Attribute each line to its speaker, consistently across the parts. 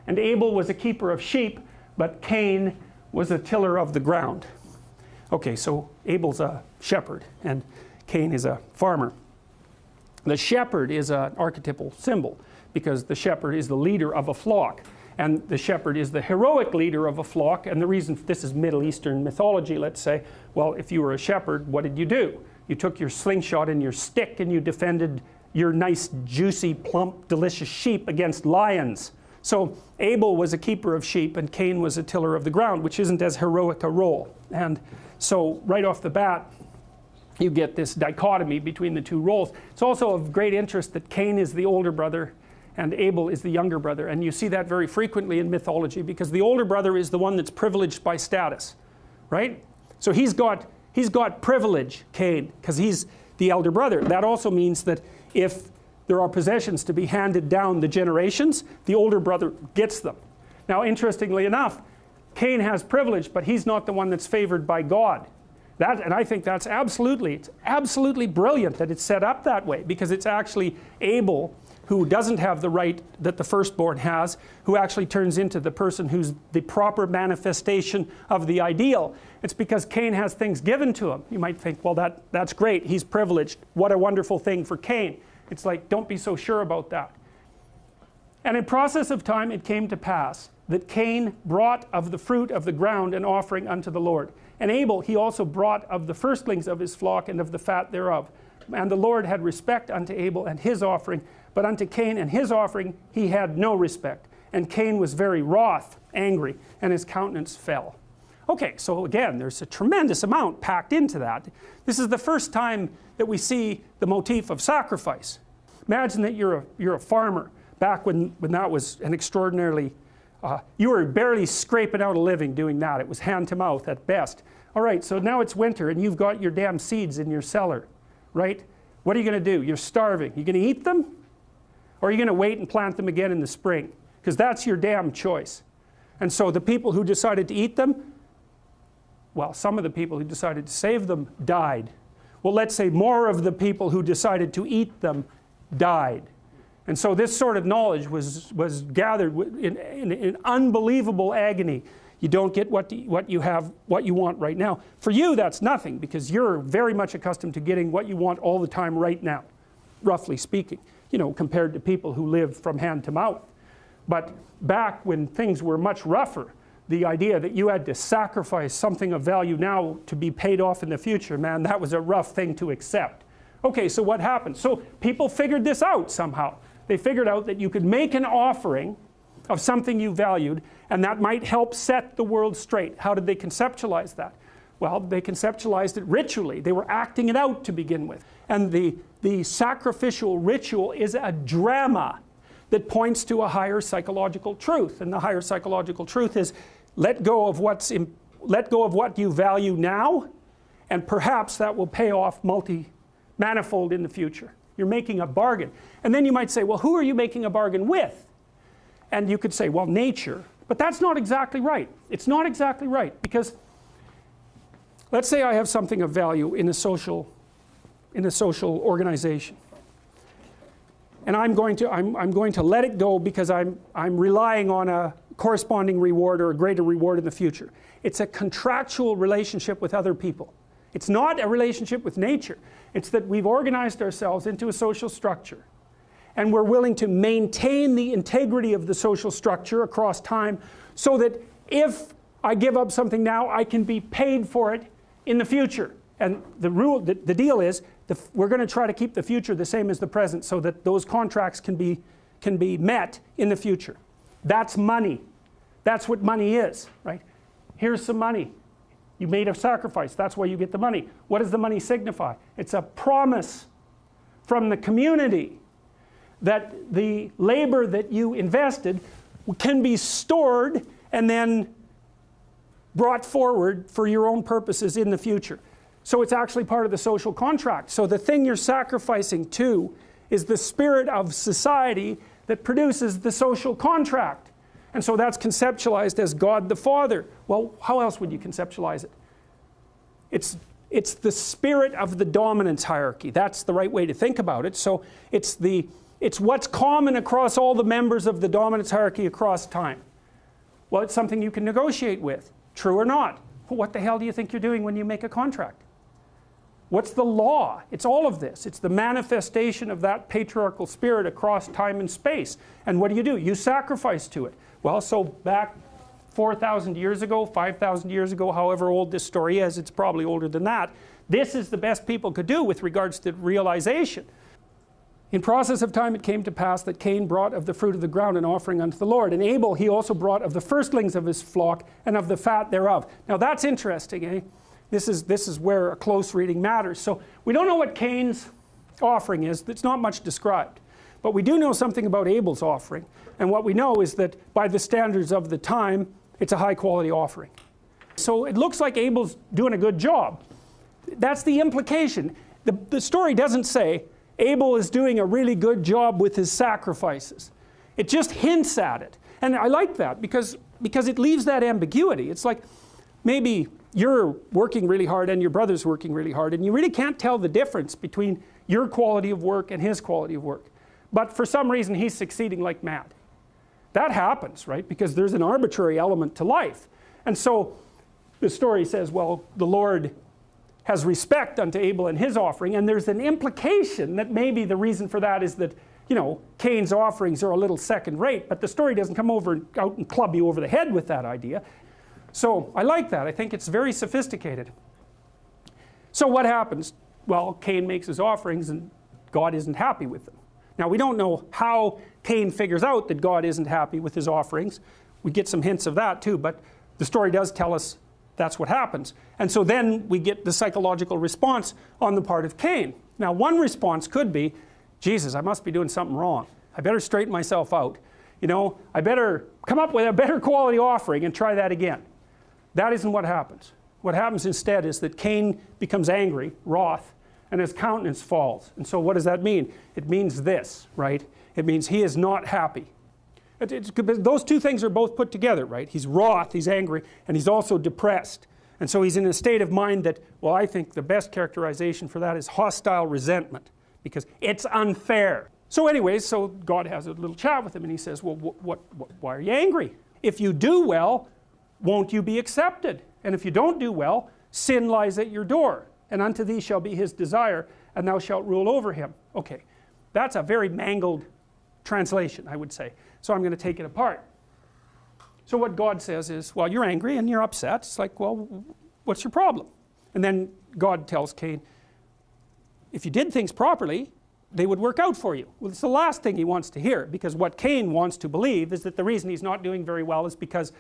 Speaker 1: and Abel was a keeper of sheep, but Cain was a tiller of the ground. Okay, so Abel's a shepherd and Cain is a farmer. The shepherd is an archetypal symbol because the shepherd is the leader of a flock, and the shepherd is the heroic leader of a flock. And the reason, this is Middle Eastern mythology, let's say, well, if you were a shepherd, what did you do? You took your slingshot and your stick and you defended your nice, juicy, plump, delicious sheep against lions. So Abel was a keeper of sheep and Cain was a tiller of the ground, which isn't as heroic a role. And so right off the bat, you get this dichotomy between the two roles. It's also of great interest that Cain is the older brother and Abel is the younger brother. And you see that very frequently in mythology because the older brother is the one that's privileged by status, right? So he's got privilege, Cain, because he's the elder brother. That also means that if there are possessions to be handed down the generations, the older brother gets them. Now, interestingly enough, Cain has privilege, but he's not the one that's favored by God. And I think that's absolutely brilliant that it's set up that way, because it's actually Abel who doesn't have the right that the firstborn has, who actually turns into the person who's the proper manifestation of the ideal. It's because Cain has things given to him. You might think, well, that's great, he's privileged, what a wonderful thing for Cain. It's like, don't be so sure about that. And in process of time it came to pass that Cain brought of the fruit of the ground an offering unto the Lord. And Abel he also brought of the firstlings of his flock and of the fat thereof. And the Lord had respect unto Abel and his offering, but unto Cain and his offering he had no respect. And Cain was very wroth, angry, and his countenance fell. Okay, so again, there's a tremendous amount packed into that. This is the first time that we see the motif of sacrifice. Imagine that you're a farmer back when that was an extraordinarily, you were barely scraping out a living doing that. It was hand to mouth at best. All right, so now it's winter and you've got your damn seeds in your cellar, right? What are you going to do? You're starving. You going to eat them? Or are you going to wait and plant them again in the spring? Because that's your damn choice. And so the people who decided to eat them, well, some of the people who decided to save them died. Well, let's say more of the people who decided to eat them died. And so this sort of knowledge was gathered in unbelievable agony. You don't get what you want right now. For you, that's nothing, because you're very much accustomed to getting what you want all the time right now, roughly speaking, you know, compared to people who live from hand to mouth. But back when things were much rougher, the idea that you had to sacrifice something of value now to be paid off in the future, man, that was a rough thing to accept. Okay, so what happened? So people figured this out somehow. They figured out that you could make an offering of something you valued, and that might help set the world straight. How did they conceptualize that? Well, they conceptualized it ritually. They were acting it out to begin with. And the sacrificial ritual is a drama that points to a higher psychological truth. And the higher psychological truth is let go of what you value now, and perhaps that will pay off manifold in the future. You're making a bargain. And then you might say, well, who are you making a bargain with? And you could say, well, nature. But that's not exactly right. It's not exactly right, because let's say I have something of value in a social organization. And I'm going to let it go because I'm relying on a corresponding reward or a greater reward in the future. It's a contractual relationship with other people. It's not a relationship with nature. It's that we've organized ourselves into a social structure, and we're willing to maintain the integrity of the social structure across time, so that if I give up something now, I can be paid for it in the future. And the deal is, we're going to try to keep the future the same as the present, so that those contracts can be met in the future. That's money. That's what money is, right? Here's some money. You made a sacrifice. That's why you get the money. What does the money signify? It's a promise from the community that the labor that you invested can be stored and then brought forward for your own purposes in the future. So it's actually part of the social contract. So the thing you're sacrificing to is the spirit of society that produces the social contract. And so that's conceptualized as God the Father. Well, how else would you conceptualize it? It's the spirit of the dominance hierarchy. That's the right way to think about it. So it's the It's what's common across all the members of the dominance hierarchy across time. Well, it's something you can negotiate with, true or not. Well, what the hell do you think you're doing when you make a contract? What's the law? It's all of this. It's the manifestation of that patriarchal spirit across time and space. And what do? You sacrifice to it. Well, so back 4,000 years ago, 5,000 years ago, however old this story is, it's probably older than that. This is the best people could do with regards to realization. In process of time it came to pass that Cain brought of the fruit of the ground an offering unto the Lord. And Abel he also brought of the firstlings of his flock and of the fat thereof. Now that's interesting, eh? This is where a close reading matters. So we don't know what Cain's offering is. It's not much described. But we do know something about Abel's offering. And what we know is that by the standards of the time, it's a high quality offering. So it looks like Abel's doing a good job. That's the implication. The story doesn't say Abel is doing a really good job with his sacrifices. It just hints at it. And I like that because it leaves that ambiguity. It's like maybe you're working really hard and your brother's working really hard and you really can't tell the difference between your quality of work and his quality of work. But for some reason he's succeeding like mad. That happens, right? Because there's an arbitrary element to life. And so the story says, well, the Lord has respect unto Abel and his offering, and there's an implication that maybe the reason for that is that, you know, Cain's offerings are a little second rate, but the story doesn't come out and club you over the head with that idea. So I like that. I think it's very sophisticated. So what happens? Well, Cain makes his offerings and God isn't happy with them. Now we don't know how Cain figures out that God isn't happy with his offerings. We get some hints of that too, but the story does tell us that's what happens. And so then we get the psychological response on the part of Cain. Now one response could be, Jesus, I must be doing something wrong. I better straighten myself out. You know, I better come up with a better quality offering and try that again. That isn't what happens. What happens instead is that Cain becomes angry, wroth, and his countenance falls. And so what does that mean? It means this, right? It means he is not happy. Those two things are both put together, right? He's wroth, he's angry, and he's also depressed. And so he's in a state of mind that, well, I think the best characterization for that is hostile resentment, because it's unfair. So anyways, so God has a little chat with him and he says, well, why are you angry? If you do well, won't you be accepted? And if you don't do well, sin lies at your door, and unto thee shall be his desire, and thou shalt rule over him. Okay, that's a very mangled translation, I would say. So I'm going to take it apart. So what God says is, well, you're angry and you're upset. It's like, well, what's your problem? And then God tells Cain, if you did things properly, they would work out for you. Well, it's the last thing he wants to hear, because what Cain wants to believe is that the reason he's not doing very well is because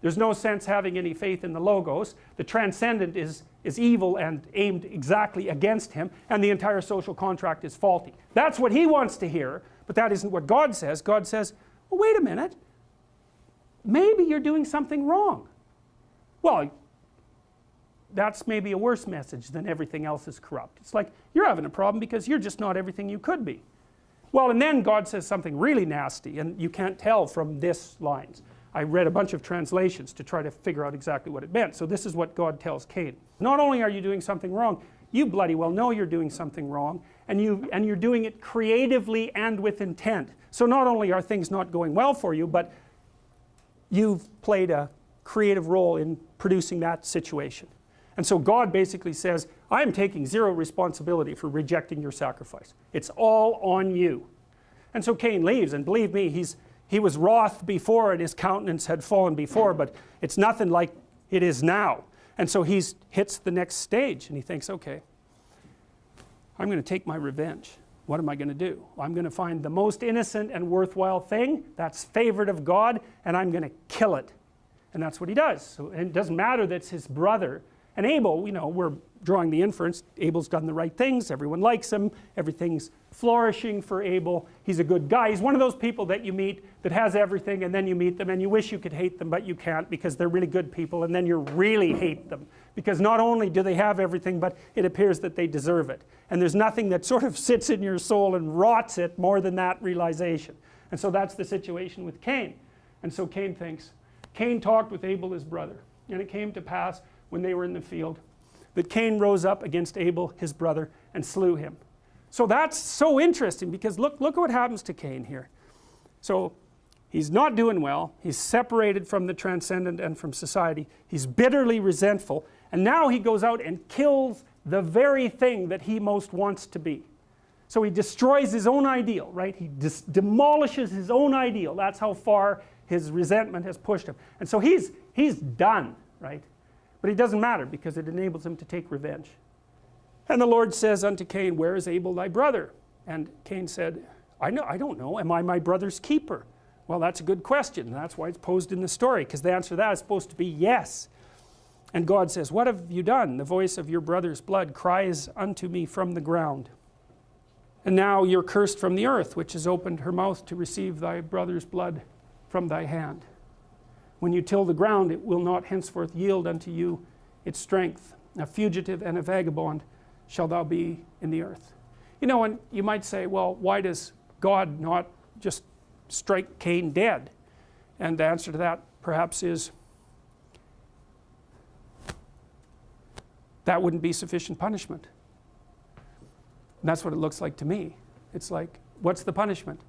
Speaker 1: there's no sense having any faith in the Logos. The transcendent is evil and aimed exactly against him, and the entire social contract is faulty. That's what he wants to hear, but that isn't what God says. God says, well, wait a minute. Maybe you're doing something wrong. Well, that's maybe a worse message than everything else is corrupt. It's like, you're having a problem because you're just not everything you could be. Well, and then God says something really nasty, and you can't tell from this lines. I read a bunch of translations to try to figure out exactly what it meant. So this is what God tells Cain. Not only are you doing something wrong, you bloody well know you're doing something wrong, and you're doing it creatively and with intent. So not only are things not going well for you, but you've played a creative role in producing that situation. And so God basically says, I am taking zero responsibility for rejecting your sacrifice. It's all on you. And so Cain leaves, and believe me, he was wroth before and his countenance had fallen before, but it's nothing like it is now. And so he hits the next stage and he thinks, okay, I'm going to take my revenge. What am I going to do? Well, I'm going to find the most innocent and worthwhile thing that's favored of God, and I'm going to kill it. And that's what he does. So, and it doesn't matter that it's his brother. And Abel, you know, we're drawing the inference, Abel's done the right things, everyone likes him, everything's flourishing for Abel, he's a good guy. He's one of those people that you meet that has everything, and then you meet them and you wish you could hate them, but you can't because they're really good people, and then you really hate them. Because not only do they have everything, but it appears that they deserve it. And there's nothing that sort of sits in your soul and rots it more than that realization. And so that's the situation with Cain. And so Cain thinks, Cain talked with Abel his brother, and it came to pass when they were in the field that Cain rose up against Abel his brother and slew him. So that's so interesting, because look what happens to Cain here. So he's not doing well, he's separated from the transcendent and from society, he's bitterly resentful, and now he goes out and kills the very thing that he most wants to be. So he destroys his own ideal, right? He demolishes his own ideal. That's how far his resentment has pushed him. And so he's done, right? But it doesn't matter, because it enables him to take revenge. And the Lord says unto Cain, where is Abel thy brother? And Cain said, I don't know, am I my brother's keeper? Well, that's a good question. That's why it's posed in the story, because the answer to that is supposed to be yes. And God says, what have you done? The voice of your brother's blood cries unto me from the ground. And now you're cursed from the earth, which has opened her mouth to receive thy brother's blood from thy hand. When you till the ground, it will not henceforth yield unto you its strength. A fugitive and a vagabond shall thou be in the earth. You know, and you might say, well, why does God not just strike Cain dead? And the answer to that perhaps is, that wouldn't be sufficient punishment. And that's what it looks like to me. It's like, what's the punishment?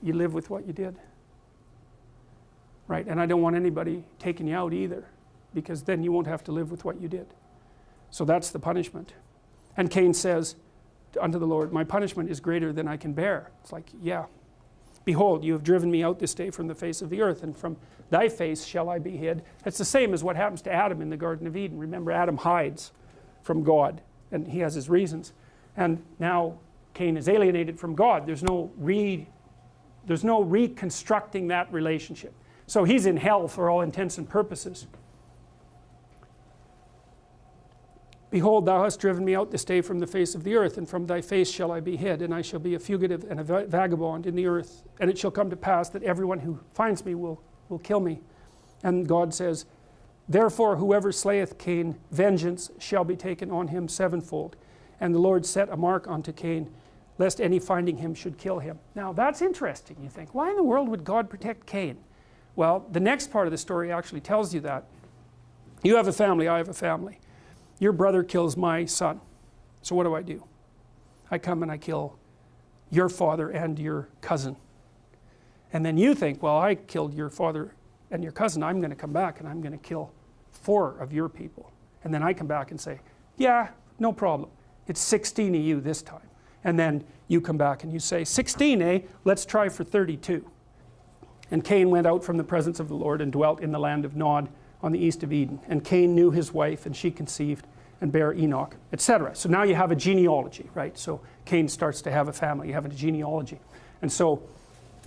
Speaker 1: You live with what you did. Right? And I don't want anybody taking you out either, because then you won't have to live with what you did. So that's the punishment. And Cain says unto the Lord, my punishment is greater than I can bear. It's like, yeah. Behold, you have driven me out this day from the face of the earth, and from thy face shall I be hid. It's the same as what happens to Adam in the Garden of Eden. Remember, Adam hides from God, and he has his reasons. And now Cain is alienated from God. There's no reconstructing that relationship. So he's in hell for all intents and purposes. Behold, thou hast driven me out this day from the face of the earth, and from thy face shall I be hid, and I shall be a fugitive and a vagabond in the earth. And it shall come to pass that everyone who finds me will kill me. And God says, therefore whoever slayeth Cain, vengeance shall be taken on him sevenfold. And the Lord set a mark unto Cain, lest any finding him should kill him. Now that's interesting. You think, why in the world would God protect Cain? Well, the next part of the story actually tells you that. You have a family, I have a family. Your brother kills my son. So what do? I come and I kill your father and your cousin. And then you think, well, I killed your father and your cousin. I'm going to come back and I'm going to kill 4 of your people. And then I come back and say, yeah, no problem. It's 16 of you this time. And then you come back and you say, 16, eh? Let's try for 32. And Cain went out from the presence of the Lord and dwelt in the land of Nod on the east of Eden. And Cain knew his wife, and she conceived and bare Enoch, etc. So now you have a genealogy, right? So Cain starts to have a family. You have a genealogy. And so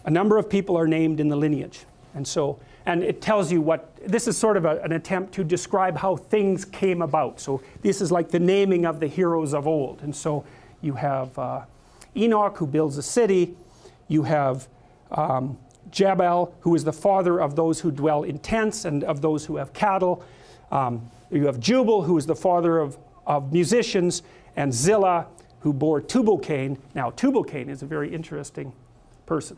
Speaker 1: a number of people are named in the lineage. And it tells you what, this is sort of an attempt to describe how things came about. So this is like the naming of the heroes of old. And so you have Enoch, who builds a city. You have Jabal, who is the father of those who dwell in tents and of those who have cattle. You have Jubal, who is the father of musicians, and Zillah, who bore Tubal-Cain. Now, Tubal-Cain is a very interesting person.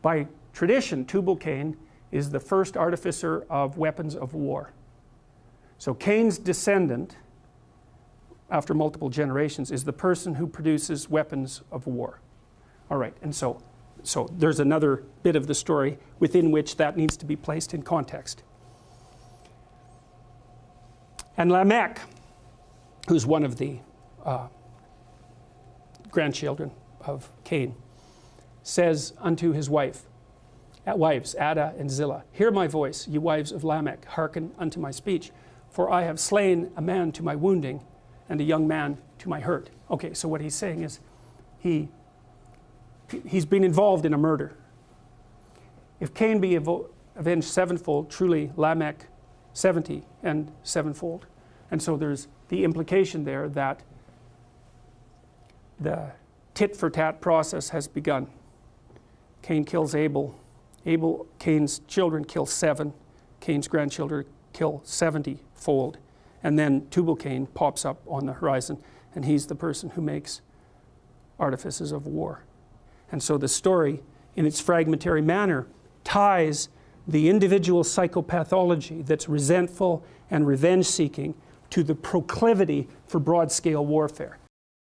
Speaker 1: By tradition, Tubal-Cain is the first artificer of weapons of war. So Cain's descendant, after multiple generations, is the person who produces weapons of war. All right, and so there's another bit of the story within which that needs to be placed in context. And Lamech, who's one of the grandchildren of Cain, says unto his wives, Ada and Zillah, hear my voice, ye wives of Lamech, hearken unto my speech, for I have slain a man to my wounding, and a young man to my hurt. Okay, so what he's saying is, he's been involved in a murder. If Cain be avenged sevenfold, truly Lamech 70 and sevenfold. And so there's the implication there that the tit-for-tat process has begun. Cain kills Abel. Cain's children kill 7. Cain's grandchildren kill 70-fold. And then Tubal-Cain pops up on the horizon, and he's the person who makes artifices of war. And so the story, in its fragmentary manner, ties the individual psychopathology that's resentful and revenge-seeking to the proclivity for broad-scale warfare.